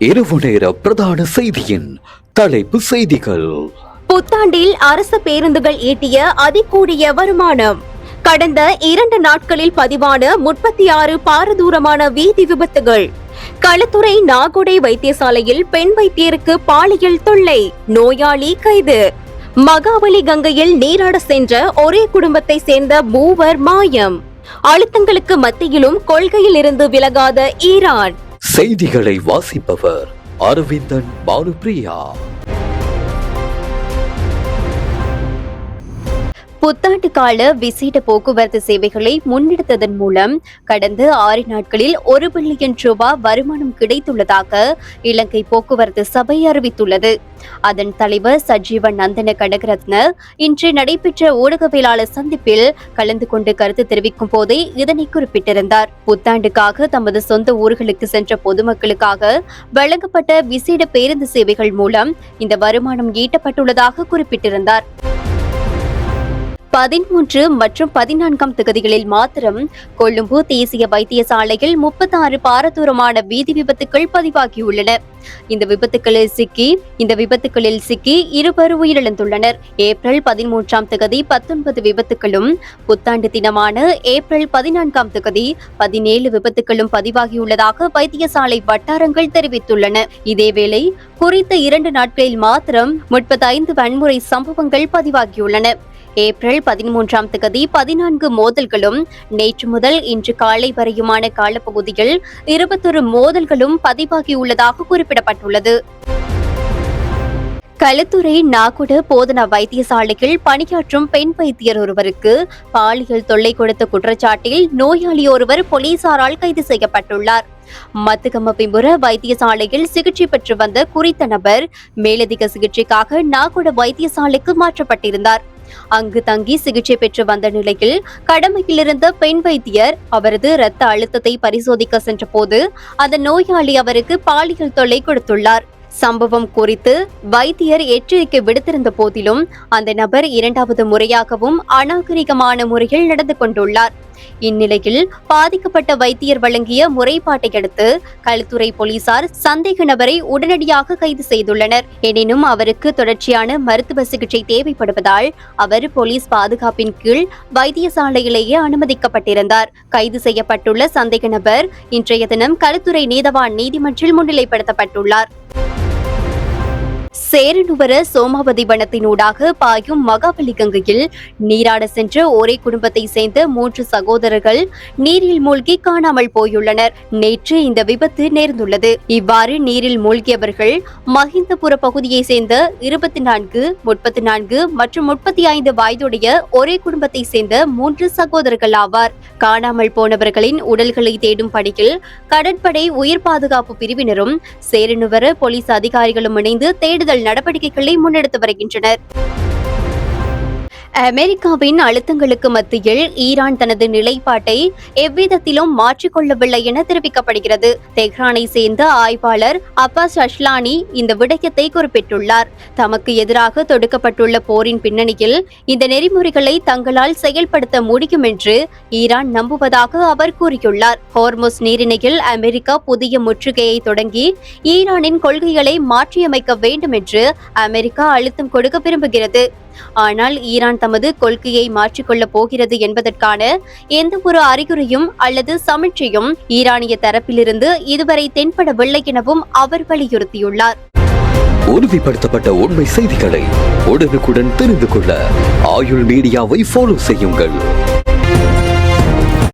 இரவு நேர பிரதான செய்தியின் தலைப்பு செய்திகள். புத்தாண்டில் அரசு பேருந்துகள் ஈட்டிய அதிகூடிய வருமானம். கடந்த 2 நாட்களில் பதிவான 36 பாரதூரமான வீதி விபத்துகள். களுத்துறை நாகோடை வைத்தியசாலையில் பெண் வைத்தியருக்கு பாலியல் தொல்லை, நோயாளி கைது. மகாபலி கங்கையில் நீராட சென்ற ஒரே குடும்பத்தை சேர்ந்த 3 மாயம். அழுத்தங்களுக்கு மத்தியிலும் கொள்கையில் இருந்து விலகாத ஈரான். செய்திகளை வாசிப்பவர் அரவிந்தன் பாலுபிரியா. புத்தாண்டு கால விசேட போக்குவரத்து சேவைகளை முன்னெடுத்ததன் மூலம் கடந்த 6 நாட்களில் 1 பில்லியன் ரூபாய் வருமானம் கிடைத்துள்ளதாக இலங்கை போக்குவரத்து சபை அறிவித்துள்ளது. அதன் தலைவர் சஜீவ நந்தன கனகரத்ன இன்று நடைபெற்ற ஊடகவியலாளர் சந்திப்பில் கலந்து கொண்டு கருத்து தெரிவிக்கும் போதே இதனை குறிப்பிட்டிருந்தார். புத்தாண்டுக்காக தமது சொந்த ஊர்களுக்கு சென்ற பொதுமக்களுக்காக வழங்கப்பட்ட விசேட பேருந்து சேவைகள் மூலம் இந்த வருமானம் ஈட்டப்பட்டுள்ளதாக குறிப்பிட்டிருந்தார். 13 மற்றும் 14ஆம் தேதிகளில் மாத்திரம் கொழும்பு தேசிய வைத்தியசாலையில் 36 பாரதூரமான வீதி விபத்துக்கள் பதிவாகியுள்ளன. இந்த விபத்துகளில் சிக்கி 2 உயிரிழந்துள்ளனர். ஏப்ரல் 13ஆம் தேதி 19 விபத்துக்களும், புத்தாண்டு தினமான ஏப்ரல் 14ஆம் தேதி 17 விபத்துக்களும் பதிவாகியுள்ளதாக வைத்தியசாலை வட்டாரங்கள் தெரிவித்துள்ளன. இதேவேளை குறித்த 2 நாட்களில் மாத்திரம் 35 வன்முறை சம்பவங்கள் பதிவாகியுள்ளன. ஏப்ரல் 13ஆம் தேதி 14 மோதல்களும், நேற்று முதல் இன்று காலை வரையுமான காலப்பகுதியில் 21 மோதல்களும் பதிவாகியுள்ளதாக குறிப்பிடப்பட்டுள்ளது. களுத்துறை நாகோட போதனா வைத்தியசாலையில் பணியாற்றும் பெண் வைத்தியர் ஒருவருக்கு பாலியல் தொல்லை கொடுத்த குற்றச்சாட்டில் நோயாளி ஒருவர் போலீசாரால் கைது செய்யப்பட்டுள்ளார். மத்துகம பிம்புர வைத்தியசாலையில் சிகிச்சை பெற்று வந்த குறித்த நபர் மேலதிக சிகிச்சைக்காக நாகோட வைத்தியசாலைக்கு மாற்றப்பட்டிருந்தார். அங்கு தங்கி சிகிச்சை பெற்று வந்த நிலையில் கடமையில் இருந்த பெண் வைத்தியர் அவரது இரத்த அழுத்தத்தை பரிசோதிக்க சென்ற போது அந்த நோயாளி அவருக்கு பாலியல் தொல்லை கொடுத்துள்ளார். சம்பவம் குறித்து வைத்தியர் எச்சரிக்கை விடுத்திருந்த போதிலும் அந்த நபர் 2வது முறையாகவும் அநாகரிகமான முறையில் நடந்து கொண்டுள்ளார். இந்நிலையில் பாதிக்கப்பட்ட வைத்தியர் வழங்கிய முறைப்பாட்டை அடுத்து களுத்துறை போலீசார் சந்தேக நபரை உடனடியாக கைது செய்துள்ளனர். எனினும் அவருக்கு தொடர்ச்சியான மருத்துவ சிகிச்சை தேவைப்படுவதால் அவர் போலீஸ் பாதுகாப்பின் கீழ் வைத்தியசாலையிலேயே அனுமதிக்கப்பட்டிருந்தார். கைது செய்யப்பட்டுள்ள சந்தேக நபர் இன்றைய தினம் களுத்துறை நீதவான் நீதிமன்றில் முன்னிலைப்படுத்தப்பட்டுள்ளார். சேரனுவர சோமாவதி வனத்தினூடாக பாயும் மகாபலி கங்கையில் நீராட சென்ற ஒரே குடும்பத்தை சேர்ந்த 3 சகோதரர்கள் நீரில் மூழ்கி காணாமல் போயுள்ளனர். நேற்று இந்த விபத்து நேர்ந்துள்ளது. இவ்வாறு நீரில் மூழ்கியவர்கள் மஹிந்தபுர பகுதியை சேர்ந்த 24, 34 மற்றும் 35 வயதுடைய ஒரே குடும்பத்தை சேர்ந்த 3 சகோதரர்கள் ஆவார். காணாமல் போனவர்களின் உடல்களை தேடும் பணியில் கடற்படை உயிர் பாதுகாப்பு பிரிவினரும் சேரனுவர போலீஸ் அதிகாரிகளும் இணைந்து தேடுதல் நடவடிக்கைகளை முன்னெடுத்து வருகின்றனர். அமெரிக்காவின் அழுத்தங்களுக்கு மத்தியில் ஈரான் தனது நிலைப்பாட்டை எவ்விதத்திலும் மாற்றிக்கொள்ளவில்லை என தெரிவிக்கப்படுகிறது. தெஹ்ரானை சேர்ந்த ஆய்வாளர் அப்பாஸ் அஷ்லானி இந்த விடயத்தை குறிப்பிட்டுள்ளார். தமக்கு எதிராக தொடுக்கப்பட்டுள்ள போரின் பின்னணியில் இந்த நெறிமுறைகளை தங்களால் செயல்படுத்த முடியும் என்று ஈரான் நம்புவதாக அவர் கூறியுள்ளார். ஹோர்முஸ் நீரிணையில் அமெரிக்கா புதிய முற்றுகையை தொடங்கி ஈரானின் கொள்கைகளை மாற்றியமைக்க வேண்டும் என்று அமெரிக்கா அழுத்தம் கொடுக்க விரும்புகிறது. ஆனால் ஈரான் தமது கொள்கையை மாற்றிக்கொள்ளப் போகிறது என்பதற்கான எந்த ஒரு அறிகுறியும் அல்லது சமிட்சையும் ஈரானிய தரப்பிலிருந்து இதுவரை தென்படவில்லை எனவும் அவர் வலியுறுத்தியுள்ளார். உறுதிப்படுத்தப்பட்ட உண்மை செய்திகளை உடனுக்குடன் தெரிந்து கொள்ள ஆயுள் மீடியாவை ஃபாலோ செய்யுங்கள்.